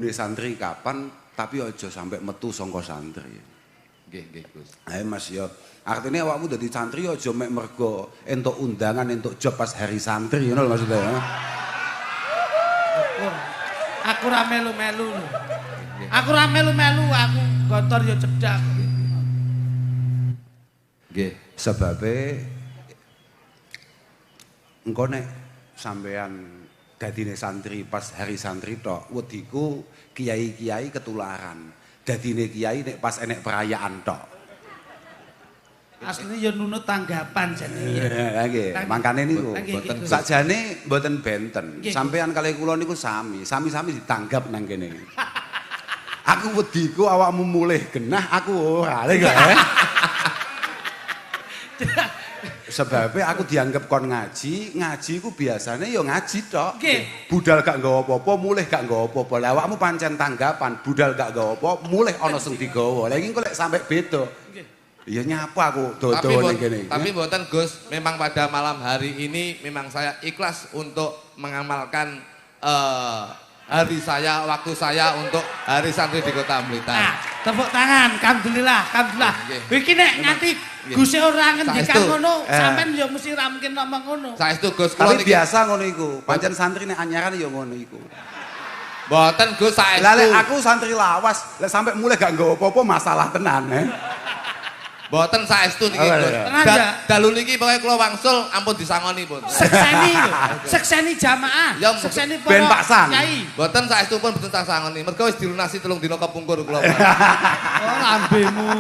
Nek santri kapan tapi aja sampai metu saka santri. Nggih, Gus. Ayo Mas ya. Artinya awakmu dadi santri aja mek mergo entuk undangan, entuk job pas hari santri ngono lho maksudnya. Ya? Aku ra melu-melu. Aku ra melu-melu, aku gontor ya cedhak. Nggih, sebabe engko nek sampean dadine santri pas hari santri tok, wediku kiai-kiai ketularan. Dadine kiai nek pas enek perayaan tok. Asline ya nunut tanggapan jane. Ha nggih, mangkane niku boten sakjane mboten benten. Sampean kalih kula niku sami-sami ditanggap nang kene. Aku wediku awakmu mulih genah, aku ora lho ya. Sebabnya aku dianggap kon ngaji ku biasanya ya ngaji tok. Budal gak nggawa apa-apa, mulih gak nggawa apa-apa. Lah awakmu pancen tanggapan, budal gak nggawa apa, mulih ana sing digawa. Lah iki kok lek sampe beda. Ya nyapa aku dodo ning kene. Tapi mboten Gus, memang pada malam hari ini memang saya ikhlas untuk mengamalkan hari saya, waktu saya untuk hari santri di Kota Blitar. Nah, tepuk tangan, alhamdulillah, alhamdulillah. Iki nek nganti Gus ora ngendikan ngono, sampean ya mesti ra mungkin ngomong ngono. Saestu Gus, tapi biasa ngono iku. Pancen santri nek anyaran ya ngono iku. Mboten Gus, saestu. Lah lek aku santri lawas, lek sampe mulai gak nggawa apa-apa masalah tenan, Mboten saestu niki Gus. Dalu niki pokoke kula wangsul ampun disangoni pun. Sekseni lho. Sekseni jamaah. Sekseni para ben paksan. kiai. Mboten saestu pun mboten sangoni. Mergo wis dilunasi 3 dina kepungkur kula. Oh, lambemu.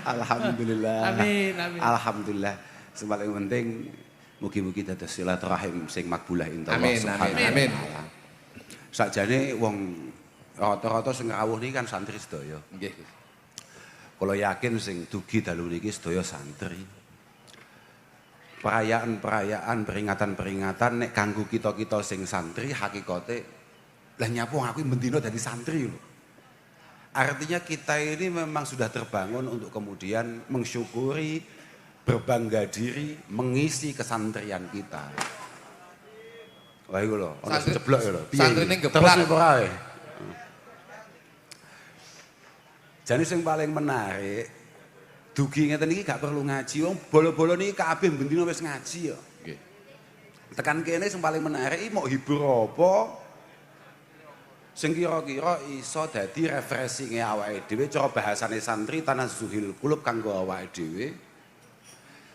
Alhamdulillah. Amin, amin. Alhamdulillah. Sing paling penting mugi-mugi dados silaturahim sing makbulah inta Allah subhanahu wa taala. Sakjane wong rata-rata sing rawuh niki kan santri sedaya. Nggih. Kalau yakin sing dugi dalu niki sedaya santri. Perayaan-perayaan, peringatan-peringatan nek kanggo kita-kita sing santri hakikate lah nyapu aku mendino dadi santri lho. Artinya kita ini memang sudah terbangun untuk kemudian mensyukuri, berbangga diri, mengisi kesantrian kita. Wah iku lho, ana sing ceblok ya lho. Santrine geblak. Jadi yang paling menarik, dugi ngeten iki gak perlu ngaji, wong bolo-bolo niki kabeh bendina wis ngaji ya. Nggih. Tekan kene sing paling menarik iki mau hibur apa? Sing kira-kira iso dadi refreshing awake dhewe cara bahasane santri tanazzuhil qulub kanggo awake dhewe.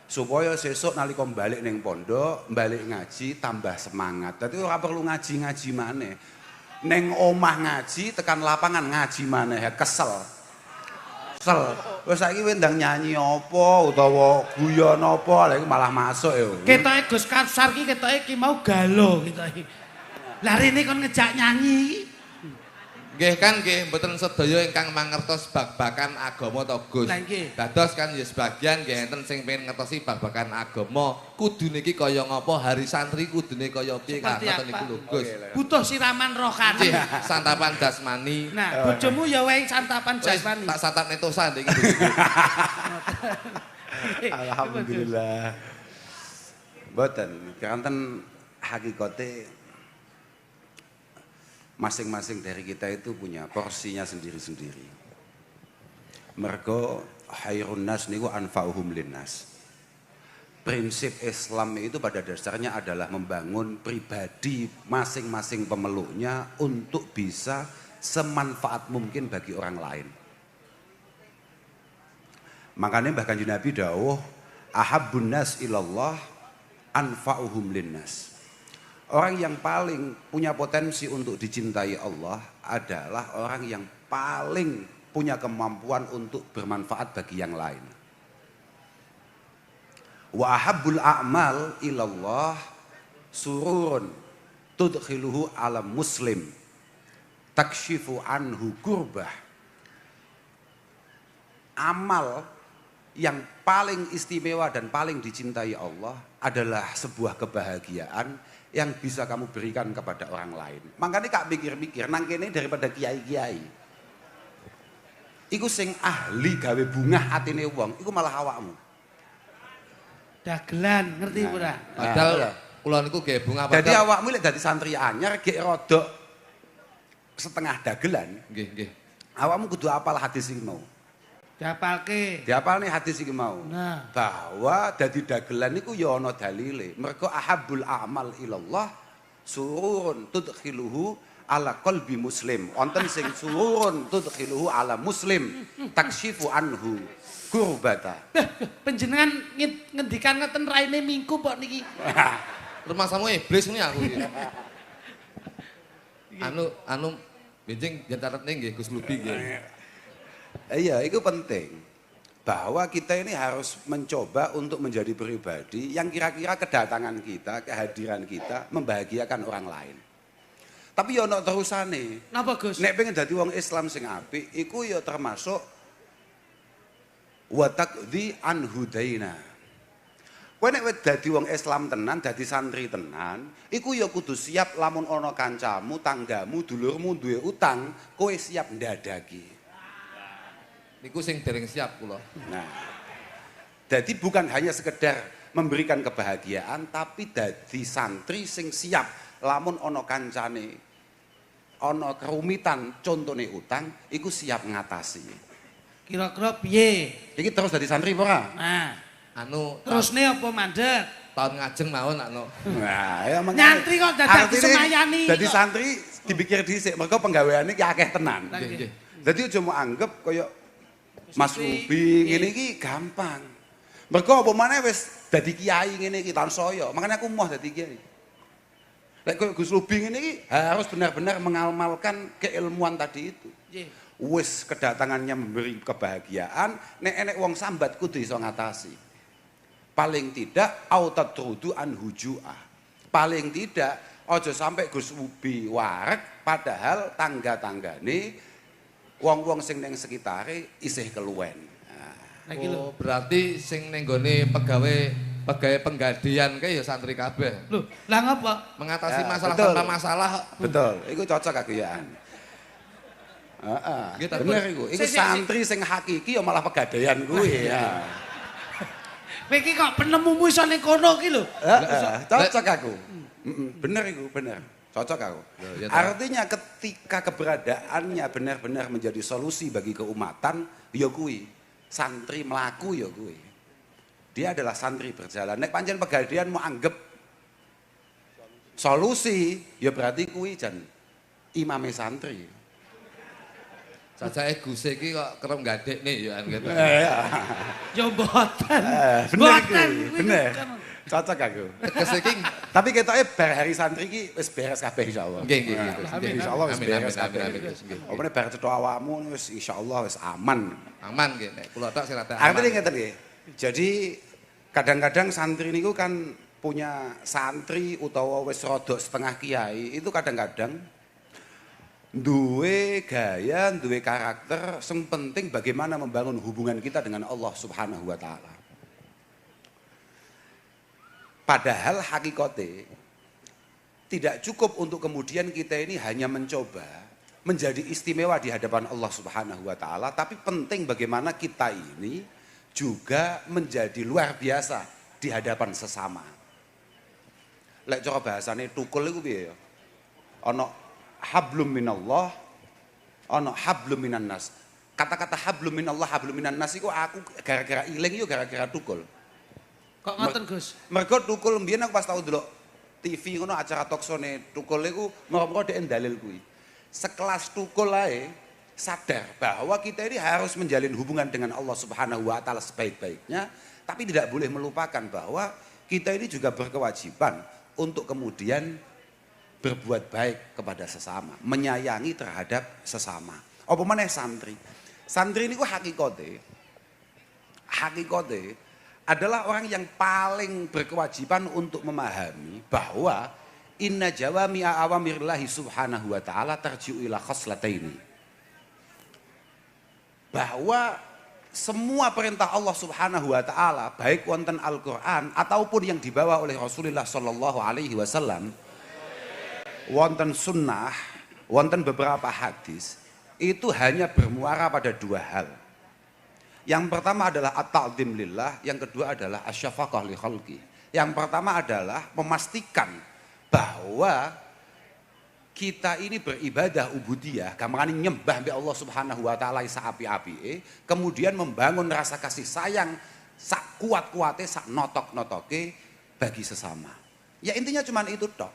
Supaya sesuk nalika balik ning pondok, balik ngaji tambah semangat. Dadi ora perlu ngaji-ngaji maneh. Ning omah ngaji, tekan lapangan ngaji maneh, kesel. Wes saiki kowe ndang nyanyi apa utawa guyon apa lha iki malah masuk ya. Ketoke Gus Karsar ki ketoke ki mau galo ketoke. Lah rene kon ngejak nyanyi. Nggih kan nggih mboten sedaya ingkang mangertos babagan agama to Gus. Dados kan ya sebagian nggih enten sing pengen ngertosi babagan agama, kudune iki kaya ngapa, hari santri kudune kaya piye kan ngoten niku lho Gus. Butuh siraman rohani. Santapan dasmani. Nah, bojomu ya wae santapan jasmani. Tak santapne tosa iki. Alhamdulillah. Mboten, kanten hakikate masing-masing dari kita itu punya porsinya sendiri-sendiri. Mergo khairun nas niku anfa'uhum linnas. Prinsip Islam itu pada dasarnya adalah membangun pribadi masing-masing pemeluknya untuk bisa semanfaat mungkin bagi orang lain. Makanya bahkan Nabi dawuh ahabbun nas ilallah anfa'uhum linnas. Orang yang paling punya potensi untuk dicintai Allah adalah orang yang paling punya kemampuan untuk bermanfaat bagi yang lain. Wa ahabbul a'mal ilallah sururun tudkhiluhu ala muslim takshifu anhu kurbah. Amal yang paling istimewa dan paling dicintai Allah adalah sebuah kebahagiaan yang bisa kamu berikan kepada orang lain. Makanya kak mikir-mikir, nang kene daripada kiai-kiai. Iku sing ahli gawe bungah atine wong, iku malah awakmu. Dagelan, ngerti ora? Padahal kula niku gawe bunga Dadi awakmu lek dadi santri anyar gek rodok setengah dagelan. Nggih, nggih. Awakmu kudu apal hadis iki mau. Diapalke. Diapalne hadis iki mau. Nah, bahwa dadi dagelan niku ya ana dalile. Mergo ahabbul a'mal ilallah sururun tudkhiluhu ala qalbi muslim. Wonten sing sururun tudkhiluhu ala muslim takshifu anhu kurbata. Panjenengan ngendikan ngeten raine minggu kok niki. Rumah samu iblis ini aku iki. Anu benjing jantaret nggih Gus Lubi nggih. Iya, itu penting. Bahwa kita ini harus mencoba untuk menjadi pribadi yang kira-kira kedatangan kita, kehadiran kita membahagiakan orang lain. Tapi ya ono terusane. Napa Gus? Nek pengen dadi wong Islam sing apik, iku ya termasuk wa taqdi an hudaina. Kowe nek dadi wong Islam tenan, dadi santri tenan, iku ya kudu siap lamun ana kancamu, tanggamu, dulurmu duwe utang, kowe siap ndadaki. Niku sing dereng siap kula. Nah, jadi bukan hanya sekedar memberikan kebahagiaan, tapi dadi santri sing siap lamun ono kancane, ono kerumitan, contone utang, iku siap ngatasi. Kira-kira piye? Iki terus dadi santri apa ora? Nah, Anu terusne apa mandek? tahun ngajeng mawon anu. Nah, ya Nyantri kok dadak semayani. Dadi santri dipikir dhisik, mergo penggaweane ki akeh tenan. Nggih, nggih. Dadi aja mau anggap kaya Mas Rubi ngene iki gampang. Mergo apa maneh wis dadi kiai ngene iki tansaya. Makanya aku moh dadi kiai. Lek koyo Gus Rubi ngene iki harus benar-benar mengamalkan keilmuan tadi itu. Wis kedatangannya memberi kebahagiaan, nek enek wong sambat kudu iso ngatasi. Paling tidak autatrudu an hujua. Paling tidak aja sampai Gus Rubi wareg padahal tangga-tanggane wong-wong sing ning sekitare isih keluwen. Nah, Oh, berarti sing ning gone pegawai penggadian kae ya santri kabeh. Lho, lah ngapa? Mengatasi Ya, masalah betul. tanpa masalah. Betul, iku cocok kaguyaan. Heeh. Nggih, tapi- Bener iku. Iku santri sing hakiki ya malah pegadaian kuwi ya. Kowe iki kok penemumu iso ning kono iki lho. Heeh, cocok aku. Bener iku, bener. Cocok aku. Ya, Artinya ketika keberadaannya benar-benar menjadi solusi bagi keumatan, ya kuwi. Santri melaku ya kuwi. Dia adalah santri berjalan. Nek pancen pegadaian mau anggap solusi, ya berarti kuwi jan imame santri. Cacahe Gus iki kok kerep gadekne ya kan gitu. Ya mboten. Bener Mboten. iku, bener. Cocok aku. Tegese iki Tapi ketoke bar hari santri iki wis beres kabeh insyaallah. nggih nggih nggih. Insyaallah wis Amin, beres amin, kabeh. amin, amin, nggih. Opene bar cetha awakmu wis insyaallah wis aman. Aman nggih nek kula tok sing rada. Artinya ngeten nggih. Jadi kadang-kadang santri niku kan punya santri utawa wis rada setengah kiai itu kadang-kadang duwe gaya, duwe karakter, sing penting bagaimana membangun hubungan kita dengan Allah Subhanahu wa taala. Padahal hakikate tidak cukup untuk kemudian kita ini hanya mencoba menjadi istimewa di hadapan Allah Subhanahu wa taala, tapi penting bagaimana kita ini juga menjadi luar biasa di hadapan sesama. Lek cara bahasane tukul iku piye ya? Ana hablum minallah, ana hablum minan nas. Kata-kata hablum minallah, hablum minan nas iku aku gara-gara iling yo gara-gara tukul. Kok ngoten Gus? Mergo tukul mbiyen aku pas tau ndelok TV ngono acara talkshow-ne tukul iku moro-moro dhek ndalil kuwi. Sekelas tukul ae sadar bahwa kita ini harus menjalin hubungan dengan Allah Subhanahu wa taala sebaik-baiknya, tapi tidak boleh melupakan bahwa kita ini juga berkewajiban untuk kemudian berbuat baik kepada sesama, menyayangi terhadap sesama. Apa meneh santri? Santri niku hakikate adalah orang yang paling berkewajiban untuk memahami bahwa inna jawami'a awamirillahi subhanahu wa ta'ala tarji'u ila khoslataini. Bahwa semua perintah Allah Subhanahu wa taala baik wonten Al-Qur'an ataupun yang dibawa oleh Rasulullah sallallahu alaihi wasallam, wonten sunnah, wonten beberapa hadis, itu hanya bermuara pada dua hal. Yang pertama adalah at-ta'zim lillah, yang kedua adalah asyafaqah li khalqi. Yang pertama adalah memastikan bahwa kita ini beribadah ubudiyah, gampangan nyembah mbek Allah Subhanahu wa taala sak api-apike, kemudian membangun rasa kasih sayang sak kuat-kuate, sak notok-notoke bagi sesama. Ya intinya cuman itu tok.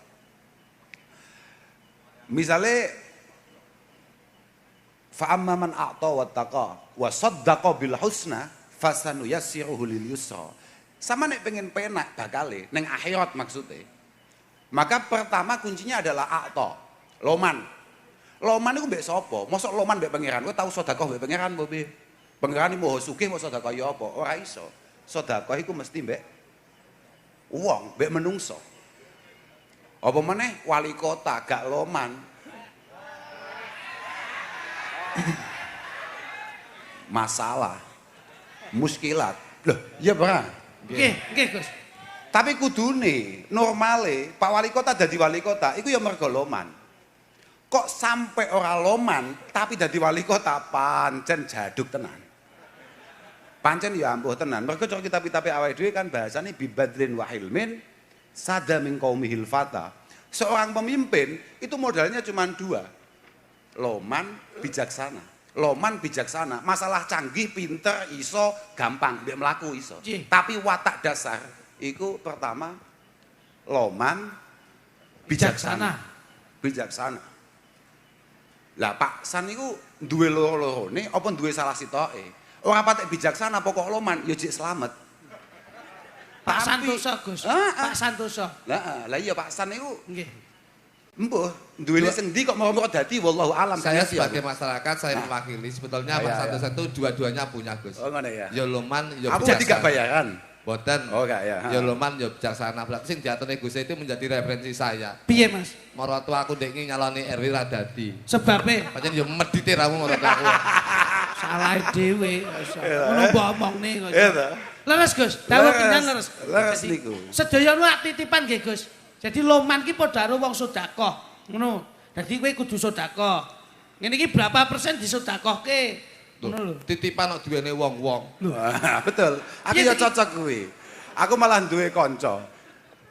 Misale fa amma man a'ta wattaqa wa saddaqa bil husna fasanuyassiruhu lil yusra. Sama nek pengen penak bakale ning akhirat maksudnya. Maka pertama kuncinya adalah a'ta. Loman. Loman itu mbek sapa? Mosok loman mbek pangeran. Kowe tau sedekah mbek pangeran apa piye? Pangeran iki moho sugih mau sedekah ya apa? Ora iso. Sedekah iku mesti mbek wong, mbek menungso. Apa meneh wali kota gak loman. Masalah. Muskilat. Loh, iya ora? Nggih, Gus. Tapi kudune normale Pak Wali Kota dadi wali kota iku ya mergo loman. Kok sampai ora loman tapi dadi wali kota pancen jaduk tenan. Pancen ya ampuh tenan. Mergo cara kitab-kitabe awake dhewe kan bahasane bibadrin wa hilmin sada min qaumihil fata. Seorang pemimpin itu modalnya cuma dua. Loman, bijaksana. Loman, bijaksana. Masalah canggih, pinter, iso, gampang, mbek mlaku iso. Tapi watak dasar iku pertama loman, bijaksana. Bijaksana. Lah Pak San niku duwe loro-lorone apa duwe salah sitoke? Ora patek bijaksana pokok loman ya jek slamet. Pak Santoso Gus. Pak Santoso. Lah iya Pak San niku nggih. Mbuh, duwene sing ndi kok mau dadi wallahu alam. Saya sebagai masyarakat saya mewakili sebetulnya Pak Santoso itu dua-duanya punya Gus. Oh ngono ya. Ya loman ya bijaksana. Aku jadi gak bayaran. Boten. Oh enggak ya. Ya loman ya bijaksana. Sing diatone Gus itu menjadi referensi saya. Piye Mas? Maratu aku ndek iki nyaloni RW ra dadi. Sebabe pancen ya medite ramu maratu aku. Salah dhewe. Ngono mbok omongne kok. Leres Gus, dawuh pinten leres. Leres niku. Sedaya nu titipan nggih Gus. Jadi loman ki padha karo wong sedekah. Ngono. Dadi kowe kudu sedekah. Ngene iki berapa persen disedekahke? Ngono lho. Titipan kok duwene wong-wong. Betul. Aku ya cocok kuwi. Aku malah duwe kanca.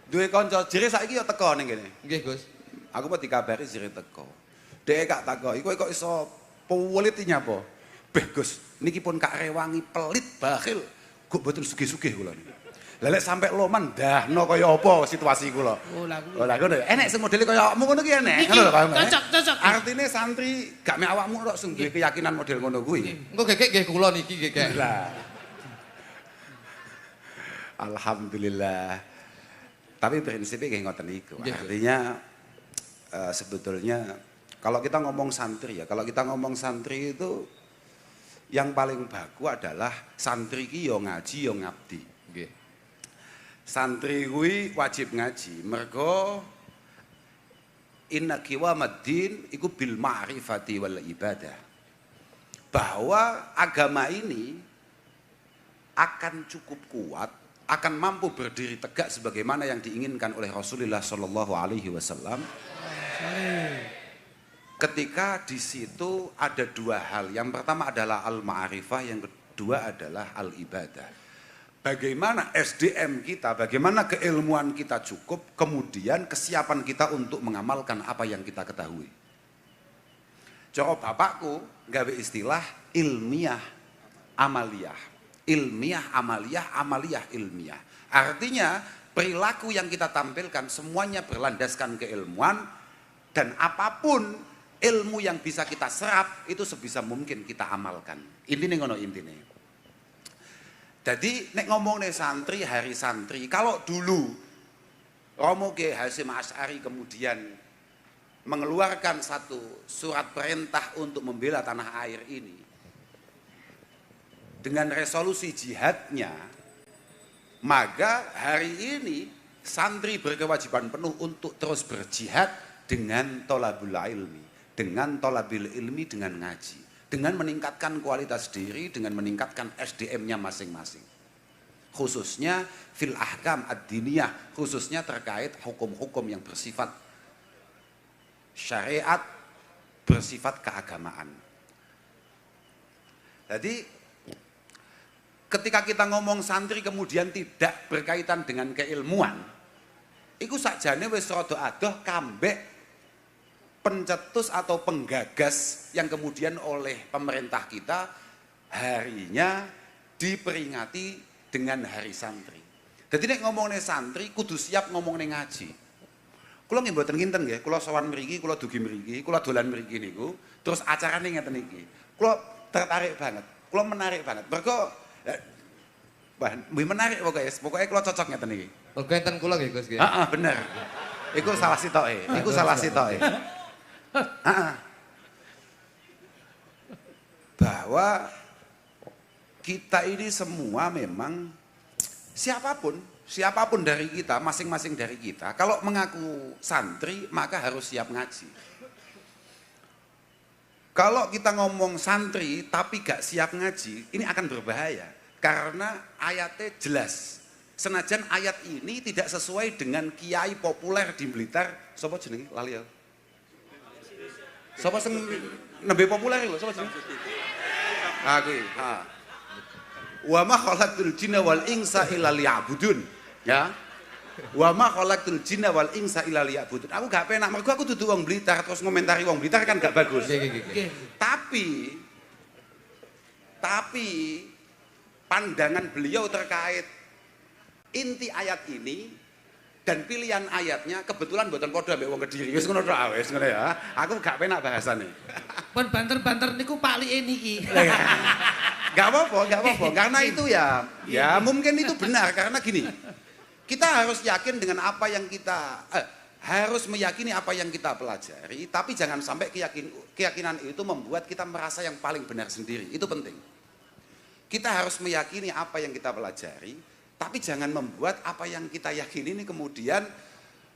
Duwe kanca jere saiki ya teko ning kene. Nggih, Gus. Aku mau dikabari jere teko. Dhek gak takoki, kowe kok iso pelit nyapa? Beh, Gus, niki pun kak rewangi pelit bakhil. Kok mboten sugih-sugih kula niki. Lah lek sampe loman dahno kaya apa situasi kula. Oh lah ngono. Enek sing modele kaya awakmu ngono ki enek. Ngono lho paham. Cocok. Artine santri gak mek awakmu tok sing duwe keyakinan model ngono kuwi. Engko gekek nggih kula niki gekek. Lah. Alhamdulillah. Tapi prinsipnya kayak ngoten niku. Artinya sebetulnya kalau kita ngomong santri ya, kalau kita ngomong santri itu yang paling baku adalah santri ki yo ngaji yo ngabdi. Nggih. Santri kuwi wajib ngaji, mergo inna qiwamaddin iku bil ma'rifati wal ibadah. Bahwa agama ini akan cukup kuat, akan mampu berdiri tegak sebagaimana yang diinginkan oleh Rasulullah Shallallahu Alaihi Wasallam. Ketika di situ ada dua hal, yang pertama adalah al-ma'rifah, yang kedua adalah al-ibadah. Bagaimana SDM kita, bagaimana keilmuan kita cukup, kemudian kesiapan kita untuk mengamalkan apa yang kita ketahui. Cara bapakku gawe istilah ilmiah amaliyah. Ilmiah amaliyah, amaliyah ilmiah. Artinya perilaku yang kita tampilkan semuanya berlandaskan keilmuan, dan apapun ilmu yang bisa kita serap itu sebisa mungkin kita amalkan. Intine ngono intine. Jadi nek ngomong nih santri, hari santri, kalau dulu Romo Kiai Hasyim Asy'ari kemudian mengeluarkan satu surat perintah untuk membela tanah air ini dengan resolusi jihadnya, maka hari ini santri berkewajiban penuh untuk terus berjihad dengan tolabul ilmi, dengan tolabil ilmi, dengan ngaji, dengan meningkatkan kualitas diri, dengan meningkatkan SDM-nya masing-masing. Khususnya fil ahkam ad-diniyah, khususnya terkait hukum-hukum yang bersifat syariat, bersifat keagamaan. Jadi ketika kita ngomong santri kemudian tidak berkaitan dengan keilmuan, iku sakjane wis rada adoh kambek pencetus atau penggagas yang kemudian oleh pemerintah kita harinya diperingati dengan hari santri. Jadi nek ngomongnya santri kudu siap ngomongnya ngaji. Kula nggih mboten kinten nggih, kula sowan mriki, kula dugi mriki, kula dolan mriki niku, terus acarane ngeten iki. Kula tertarik banget, kula menarik banget. Mergo menarik pokoknya kula cocok ngeten iki. Mergo enten kula nggih Gus nggih. Heeh, bener. Iku salah sitoke, iku salah sitoke. Heeh. Bahwa kita ini semua memang siapapun dari kita, masing-masing dari kita, kalau mengaku santri maka harus siap ngaji. Kalau kita ngomong santri tapi gak siap ngaji, ini akan berbahaya. Karena ayatnya jelas. Senajan ayat ini tidak sesuai dengan kiai populer di Blitar. Sapa jenenge? Lali ya. Sapa sing nembe populer lho, sapa jenenge? Aku wa ma khalaqtul jinna wal insa illa liya'budun, ya. Wa ma khalaqtul jinna wal insa illa liya'budun. Aku gak penak mergo aku dudu wong Blitar terus ngomentari wong Blitar kan gak bagus. Tapi pandangan beliau terkait inti ayat ini dan pilihan ayatnya kebetulan mboten padha ambek wong Kediri. Wis ngono tok wis ngono ya. Aku gak penak bahasane. Pun banter-banter niku palike niki. Gak apa-apa. Karena itu ya mungkin itu benar karena gini. Kita harus yakin dengan apa yang kita harus meyakini apa yang kita pelajari, tapi jangan sampai keyakinan itu membuat kita merasa yang paling benar sendiri. Itu penting. Kita harus meyakini apa yang kita pelajari, tapi jangan membuat apa yang kita yakini ini kemudian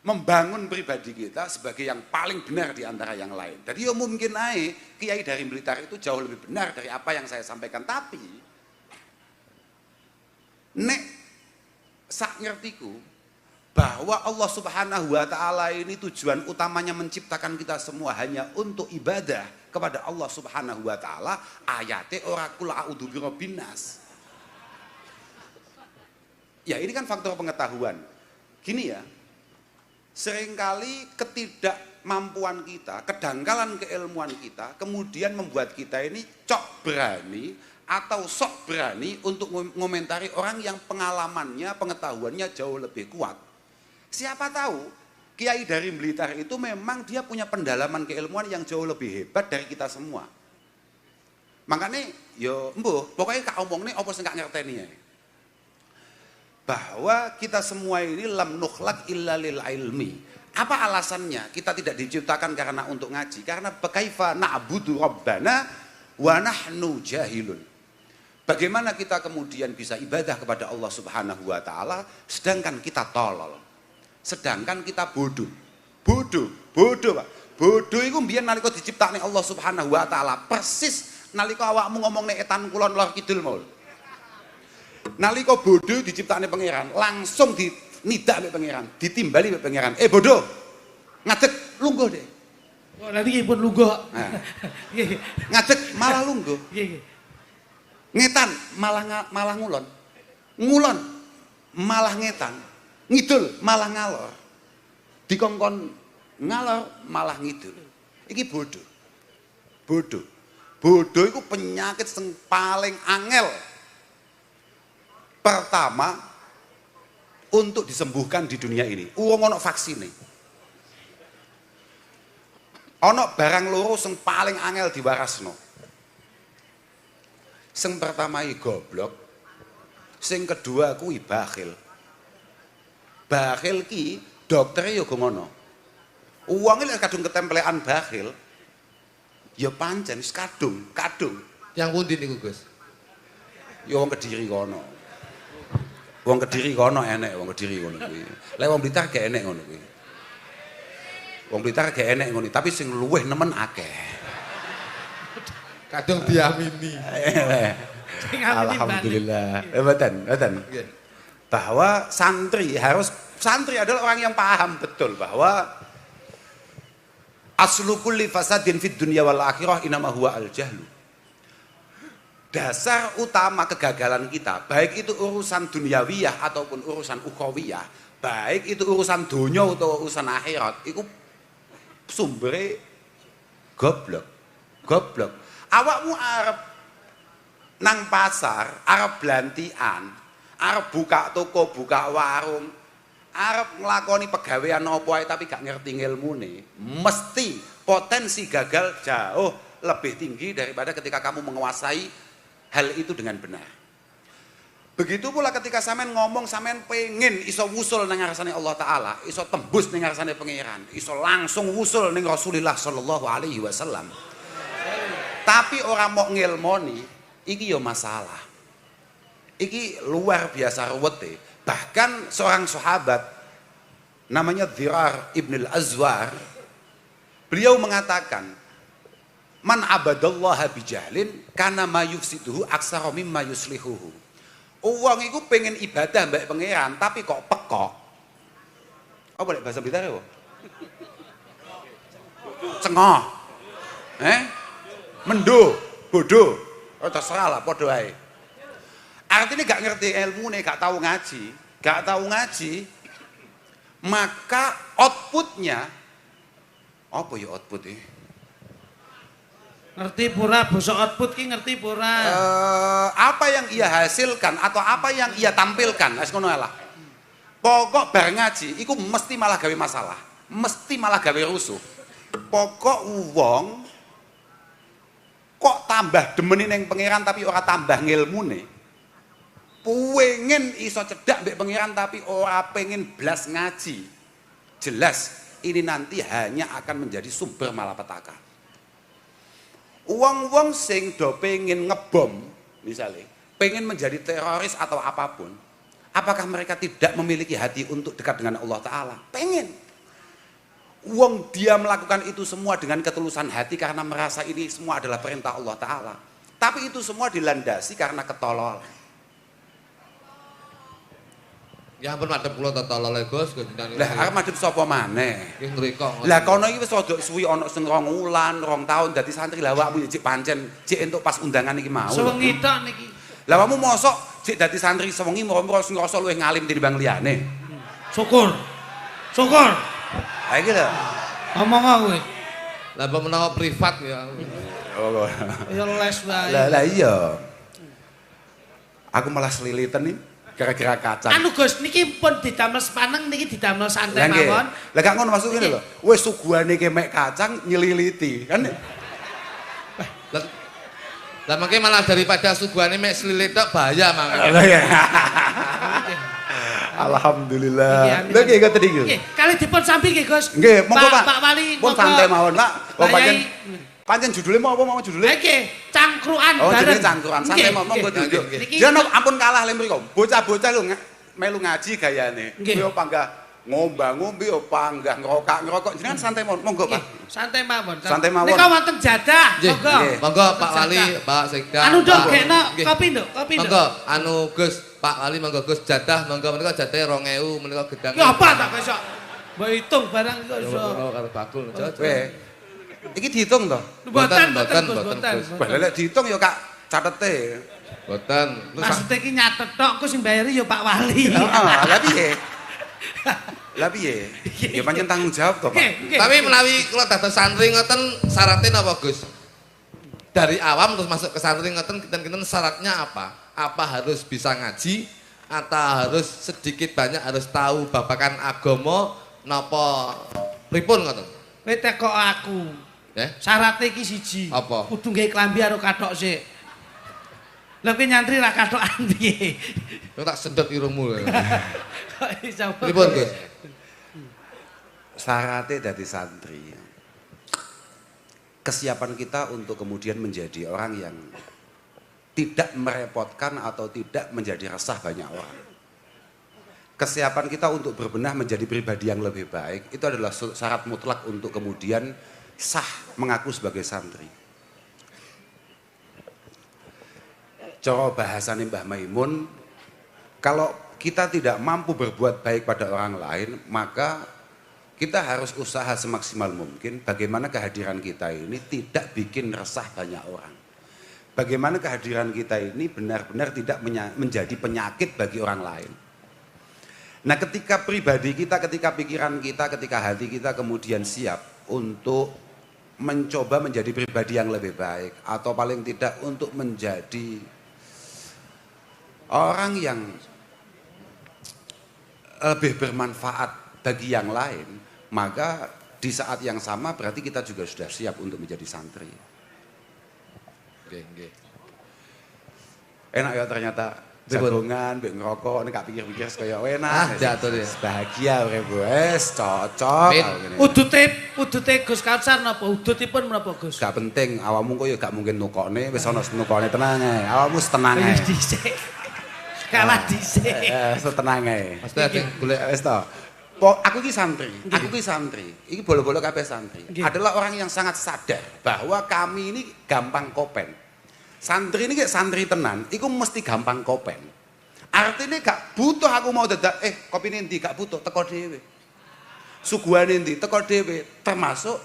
membangun pribadi kita sebagai yang paling benar di antara yang lain. Jadi ya mungkin naik kiai dari Blitar itu jauh lebih benar dari apa yang saya sampaikan. Tapi nek sak ngertiku bahwa Allah Subhanahu wa taala ini tujuan utamanya menciptakan kita semua hanya untuk ibadah kepada Allah Subhanahu wa taala, ayate ora kul a'udzu birabbin nas. Ya ini kan faktor pengetahuan. Gini ya. Seringkali ketidakmampuan kita, kedangkalan keilmuan kita kemudian membuat kita ini cok berani atau sok berani untuk mengomentari orang yang pengalamannya, pengetahuannya jauh lebih kuat. Siapa tahu kiai dari Blitar itu memang dia punya pendalaman keilmuan yang jauh lebih hebat dari kita semua. Makanya yo mbuh, pokoknya kak omong nih apa sing gak ngerteni ya. Bahwa kita semua ini lam nukhlaq illa lil ilmi. Apa alasannya kita tidak diciptakan karena untuk ngaji? Karena kaifa na'budu rabbana wa nahnu jahilun. Bagaimana kita kemudian bisa ibadah kepada Allah Subhanahu wa taala sedangkan kita tolol. Sedangkan kita bodoh. Bodoh, Pak. Bodoh iku mbiyen nalika diciptakne Allah Subhanahu wa taala persis nalika awakmu ngomong nek etan kulon lor kidul mau. Nalika bodoh diciptakne pangeran, langsung dinidak mbek pangeran, ditimbali mbek pangeran. Bodoh. Ngadeg lungguh deh. Oh, nanti pun lungguh. Ngadeg malah lungguh. Ngetan malah ngulon. Ngulon malah ngetan. Ngidul malah ngalor. Dikongkon ngalor malah ngidul. Iki bodoh. Bodoh. Bodoh itu penyakit yang paling angel. Pertama untuk disembuhkan di dunia ini. Wong ono vaksine. Ono barang loro sing paling angel diwarasno. Sing pertama iki goblok. Sing kedua kuwi bakhil. Bakhil ki doktere ya go ngono. Uang lek kadung ketempelean bakhil ya pancen wis kadung. Yang pundi niku, Gus? Ya wong Kediri kono. Wong Kediri kono enek wong Kediri ngono kuwi. Lek wong Blitar gak enek ngono kuwi. Wong Blitar gak enek ngono, tapi sing luweh nemen akeh. Kadung diamini. Alhamdulillah. Mboten. Bahwa santri adalah orang yang paham betul bahwa aslu kulli fasadin fid dunya wal akhirah inama huwa al jahlu. Dasar utama kegagalan kita, baik itu urusan duniawiyah ataupun urusan ukhrawiyah, baik itu urusan dunia atau urusan akhirat, itu sumbernya Goblok. Goblok. Awakmu arep nang pasar, arep blantian, arep buka toko, buka warung, arep nglakoni pegawean apa ae tapi gak ngerti ngilmune, mesti potensi gagal jauh lebih tinggi daripada ketika kamu menguasai hal itu dengan benar. Begitu pula ketika sampean ngomong, sampean pengen iso wusul nang ngarsane Allah Ta'ala, iso tembus nang ngarsane pangeran, iso langsung wusul ning Rasulullah sallallahu alaihi wasallam. Tapi orang mau ngilmoni, iki yo masalah. Iki luar biasa ruwete. Bahkan seorang sahabat namanya Dhirar ibn al-Azwar, beliau mengatakan, man abadallaha bijahlin kana ma yufsiduhu aksara mimma yuslihuhu. Uang iku pengen ibadah mbak pangeran tapi kok pekok. Apa boleh bahasa Blitar ya? Cengok. Mendo, bodoh. Oh terserah lah, podo ae. Artinya gak ngerti ilmu nih, gak tahu ngaji, maka outputnya apa ya output ini? Ngerti pura, bosok output ki ngerti pura. Apa yang ia hasilkan atau apa yang ia tampilkan, wis ngono lah. Pokok bar ngaji, iku mesti malah gawe masalah, mesti malah gawe rusuh. Pokok wong kok tambah demeni ning pangeran tapi ora tambah ngilmune. Pengen iso cedak mbek pangeran tapi ora pengen blas ngaji. Jelas ini nanti hanya akan menjadi sumber malapetaka. Uang-uang sing do pengen ngebom misalnya, pengen menjadi teroris atau apapun, apakah mereka tidak memiliki hati untuk dekat dengan Allah Ta'ala? Pengen. Uang dia melakukan itu semua dengan ketulusan hati karena merasa ini semua adalah perintah Allah Ta'ala. Tapi itu semua dilandasi karena ketolol. Ya ampun madhep kula tolol Gus. Lah arep madhep sapa maneh? Nggih ngriko. Lah kono iki wis rada suwi ana sing 2 wulan, 2 tahun dadi santri. Lah awakmu cek pancen cek entuk pas undangan iki mau. Sewengi tok niki. Lah awakmu mosok cek dadi santri sewengi moro-moro sing ngrasa luwih ngalim tinimbang liyane. Syukur. Syukur. Ha iki lho. Ngomong kowe. Lah apa menawa privat ya. Oh. Ya les wae. Lah iya. Aku malah selilitan nih gara-gara kacang. Anu Gus, niki pun didamel sepaneng niki didamel santai mawon. Lah gak ngono maksud ngene lho. Wis suguhane kemek kacang nyeliliti, kan? Lah mangke malah daripada suguhane mek selilit tok bahaya mangke. Alhamdulillah. Lha nggih ngoten iki. Nggih, kali dipun sambi nggih Gus. Nggih, monggo Pak. Pak Wali, pun santai mawon, Pak. Wong pancen judulnya mau apa mau judulnya? Nggih, cangkruan bareng. Oh, judulnya cangkruan. Santai monggo duduk. Jangan ampun kalah lho mriko. Bocah-bocah lho melu ngaji gayane. Yo panggah ngombe yo panggah ngerokok. Jenengan santai mawon, monggo Pak. Santai mawon. Santai mawon. Nika wonten jadah, monggo. Monggo Pak Wali, Pak Sekda. Anu nduk gekno kopi nduk, kopi nduk. Monggo anu Gus, Pak Wali monggo Gus jadah, monggo menika jadahe 2000 menika gedang. Ya apa tak besok? Mbok hitung barang iku iso. Karo bakul. Iki dihitung toh? Mboten. Wah, lek dihitung ya Kak catete. Mboten. Maksudnya iki nyatet tok, ku sing bayari ya Pak Wali. Heeh, lah piye? Lah piye? Ya pancen tanggung jawab toh, Pak. Tapi menawi kula dados santri ngoten syaratnya napa, Gus? Dari awam terus masuk ke santri ngoten kinten-kinten syaratnya apa? Apa harus bisa ngaji atau harus sedikit banyak harus tahu babakan agama napa pripun ngoten? Kowe tekok aku. Syaratnya iki siji. Apa? Kudu nggawe klambi karo kathok sik. Lah kowe nyantri ra kathokan piye? Kowe tak sedot irungmu lho. Kok iso. Pripun, Gus? Syaratnya dadi santri. Kesiapan kita untuk kemudian menjadi orang yang tidak merepotkan atau tidak menjadi resah banyak orang. Kesiapan kita untuk berbenah menjadi pribadi yang lebih baik itu adalah syarat mutlak untuk kemudian sah mengaku sebagai santri. Cara bahasane Mbah Maimun, kalau kita tidak mampu berbuat baik pada orang lain, maka kita harus usaha semaksimal mungkin bagaimana kehadiran kita ini tidak bikin resah banyak orang. Bagaimana kehadiran kita ini benar-benar tidak menjadi penyakit bagi orang lain. Nah, ketika pribadi kita, ketika pikiran kita, ketika hati kita kemudian siap untuk mencoba menjadi pribadi yang lebih baik atau paling tidak untuk menjadi orang yang lebih bermanfaat bagi yang lain, maka di saat yang sama berarti kita juga sudah siap untuk menjadi santri. Enak ya ternyata jagongan, mbek ngerokok, nek gak pikir-pikir kaya enak. Jatuh deh. Bahagia urip wis cocok. Udute Gus Kautsar napa udutipun menapa Gus? Gak penting, awakmu kok ya gak mungkin nukokne, wis ana nukokne tenang ae. Awakmu tenang ae. Dhisik. Kalah dhisik. Tenang ae. Mesti ada golek Wis to. Aku ki santri. Iki bolo-bolo kabeh santri. Adalah orang yang sangat sadar bahwa kami ini gampang kopen. Santri ini kayak santri tenan, iku mesti gampang kopen. Artinya gak butuh aku mau dadak, kopi ini gak butuh, teko dhewe. Suguhane ndi teko dhewe, termasuk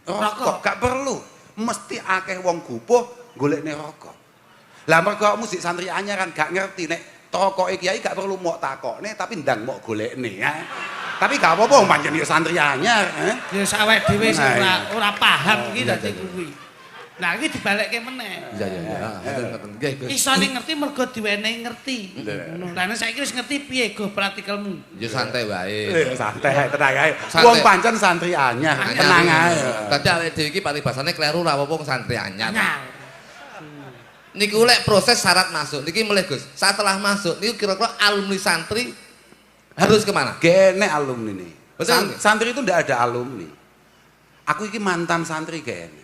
rokok, gak perlu. Mesti akeh wong gupuh golekne rokok. Lah mergo musik santri anyar kan gak ngerti nek rokoke kiai gak perlu mok takokne tapi ndang mok golekne ya. Tapi gak apa-apa pancen ya santri anyar, Ya awake dhewe sing ora paham iki dadi kuwi. Nah iki dibalekke meneh. Iya. Ngoten nggih Gus. Isane ngerti mergo diwenehi ngerti. Ngono. Lah nek saiki wis ngerti piye go praktikalmu? Ya santai wae. Santai, tenang ae. Wong pancen santri anyar, tenang ae. Dadi awake dhewe iki paribasane kleru ora apa-apa santri anyar. Niku lek proses syarat masuk. Niki mulai Gus. Setelah masuk niku kira-kira alumni santri harus kemana? Genek alumni nih. Betul. Santri itu ndak ada alumni. Aku iki mantan santri genek.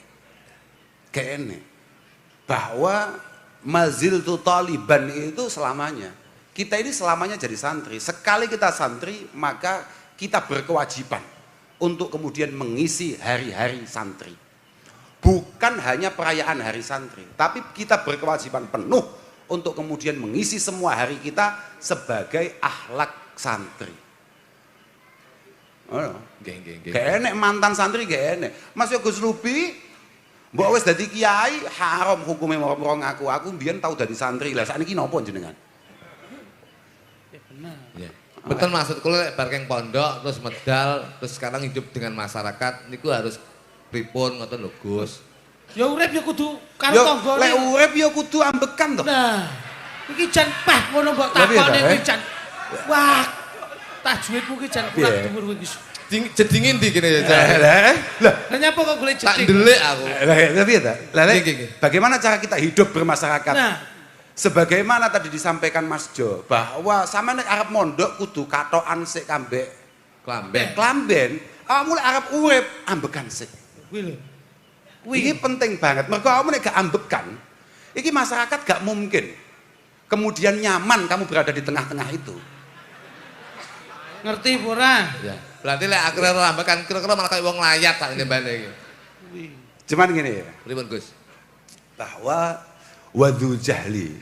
Bahwa maziltu taliban itu selamanya. Kita ini selamanya jadi santri. Sekali kita santri, maka kita berkewajiban untuk kemudian mengisi hari-hari santri. Bukan hanya perayaan hari santri, tapi kita berkewajiban penuh untuk kemudian mengisi semua hari kita sebagai akhlak santri. Genek mantan santri genek. Mas Gus Rubi mbok wis dadi kiai haram hukume moro-moro ngaku. Aku mbiyen tau dadi santri. Lah sakniki napa jenengan? Ya bener. Ya. Betul maksud kula lek bar keng pondok terus medal terus sekarang hidup dengan masyarakat niku harus pripun ngoten lho Gus. Ya urip ya kudu karo tanggane. Lek urip ya kudu ambekan to. Nah, iki jan pah ngono mbok takone kuwi jan. Wah, tajwidmu ki jan kurang dhuwur kuwi. Jedingin ndi kene ya. Lah nyapa kok golek jeding? Tak ndelik aku. Lah piye ta? Lah bagaimana cara kita hidup bermasyarakat? Nah, sebagaimana tadi disampaikan Mas Jo bahwa sama nek arep mondok kudu katokan sik kambek klamben. Awakmu lek arep urip ambekan sik. Kuwi lho. Ini penting banget. Mergo awakmu nek gak ambekan, iki masyarakat gak mungkin kemudian nyaman kamu berada di tengah-tengah itu. Ngerti ora? Ya. Berarti lek akhirnya rambakan kira-kira malah kayak wong layat tak ngene iki. Cuman gini ya. Pripun Gus? Bahwa wadhu jahli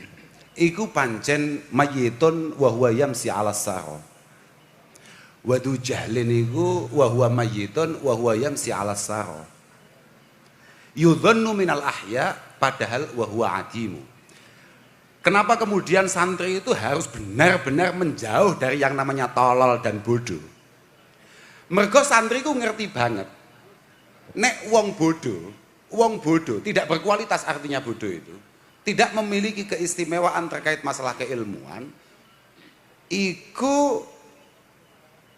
iku pancen mayitun wa huwa yamsi 'ala sara. Wadhu jahli niku wa huwa mayitun wa huwa yamsi 'ala sara. Yudhannu minal ahya padahal wa huwa adimu. Kenapa kemudian santri itu harus benar-benar menjauh dari yang namanya tolol dan bodoh? Mergo santri ku ngerti banget. Nek wong bodoh tidak berkualitas artinya bodoh itu. Tidak memiliki keistimewaan terkait masalah keilmuan. Iku